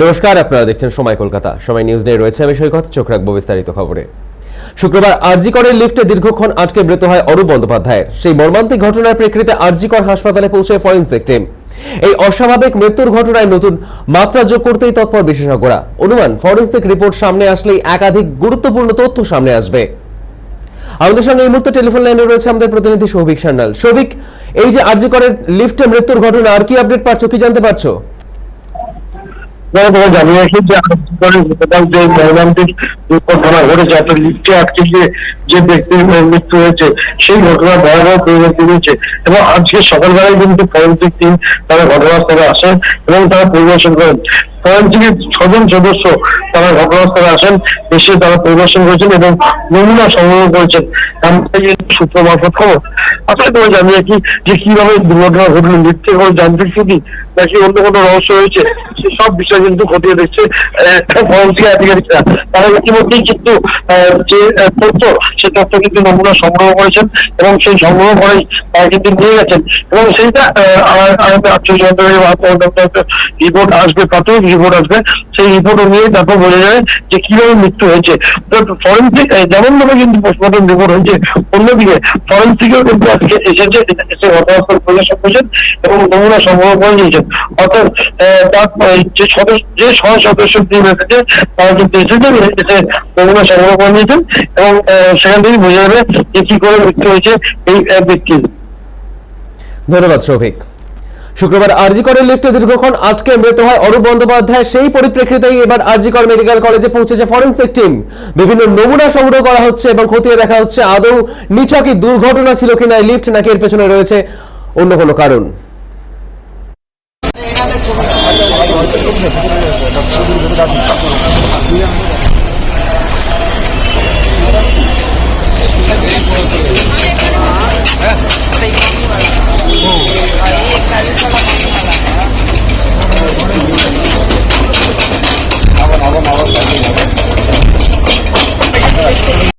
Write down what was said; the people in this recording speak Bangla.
নমস্কার, আপনারা দেখছেন সময় কলকাতা। সময় নিউজ নিয়ে রয়েছে আমি সৈকত। চোখ রাখবো বিস্তারিত খবরে। শুক্রবার আরজিকরের লিফটে দীর্ঘক্ষণ আটকে মৃত হয় অরূপ বন্দ্যোপাধ্যায়ের। সেই মর্মান্তিক ঘটনার প্রেক্ষিতে আরজিকর হাসপাতালে পৌঁছে ফরেনসিক টিম। এই অস্বাভাবিক মৃত্যুর ঘটনায় নতুন মাত্রা যোগ করতেই তৎপর বিশেষজ্ঞরা। অনুমান, ফরেনসিক রিপোর্ট সামনে আসলেই একাধিক গুরুত্বপূর্ণ তথ্য সামনে আসবে। আমাদের সঙ্গে এই মুহূর্তে টেলিফোন লাইনে রয়েছে আমাদের প্রতিনিধি সৌভিক সান্যাল। সৌভিক, এই যে আরজিকরের লিফটে মৃত্যুর ঘটনা, আর কি আপডেট পাচ্ছ, কি জানতে পারছো? জানিয়ে রাখি যে যে মর্মান্তিক দুর্ঘটনা ঘটেছে, অর্থাৎ লিফটে আটকে গিয়ে যে ব্যক্তির মৃত্যু হয়েছে সেই ঘটনা ভয়াবহ পরিণতি হয়েছে। এবং আজকে সকালবেলায় কিন্তু ফরেনসিক টিম তারা ঘটনাস্থলে আসেন এবং তারা পরিদর্শন করেন। ফরেনসিকের 6 জন সদস্য তারা ঘটনাস্থলে আসেন, এসে তারা পরিদর্শন করেছেন এবং নমুনা সংগ্রহ করেছেন। সূত্র মারফত খবর আসলে তোমায় জানিয়ে রাখি যে কিভাবে দুর্ঘটনা ঘটলো, লিফটে কোনো যান্ত্রিক ত্রুটি নাকি অন্য কোনো রহস্য রয়েছে, সব বিষয় কিন্তু খতিয়ে দেখছে ফরেনসিক আধিকারিকরা। তারা ইতিমধ্যেই কিন্তু যে তথ্য, সে তথ্য কিন্তু নমুনা সংগ্রহ করেছেন এবং সেই সংগ্রহ করেই তারা কিন্তু নিয়ে গেছেন এবং সেইটা 48 ঘন্টার রিপোর্ট আসবে, প্রাথমিক রিপোর্ট আসবে। সেই রিপোর্ট নিয়ে তারপর বোঝা যাবে যে কিভাবে মৃত্যু হয়েছে। ফরেনসিক যেমন ভাবে কিন্তু পোস্টমর্টম রিপোর্ট হয়েছে, অন্যদিকে ফরেনসিকেও কিন্তু আজকে এসেছে, এসে ঘটনাস্থল পরিদর্শন করেছেন এবং নমুনা সংগ্রহ করে নিয়েছেন। অর্থাৎ যে সদস্য টিম এসেছে তারা কিন্তু এসে নমুনা সংগ্রহ করে নিয়েছেন এবং সেখান থেকে বোঝা যাবে যে কি করে মৃত্যু হয়েছে এই ব্যক্তির। ধন্যবাদ সৌভিক। শুক্রবার আরজিকরের লিফটে দীর্ঘক্ষণ আটকে মৃত হয় অরূপ বন্দ্যোপাধ্যায়। সেই পরিপ্রেক্ষিতেই এবার আরজিকর মেডিকেল কলেজে পৌঁছেছে ফরেনসিক টিম। বিভিন্ন নমুনা সংগ্রহ করা হচ্ছে এবং খতিয়ে দেখা হচ্ছে আদৌ নিছকই দুর্ঘটনা ছিল কিনা এই লিফট, নাকি এর পেছনে রয়েছে অন্য কোনো কারণ।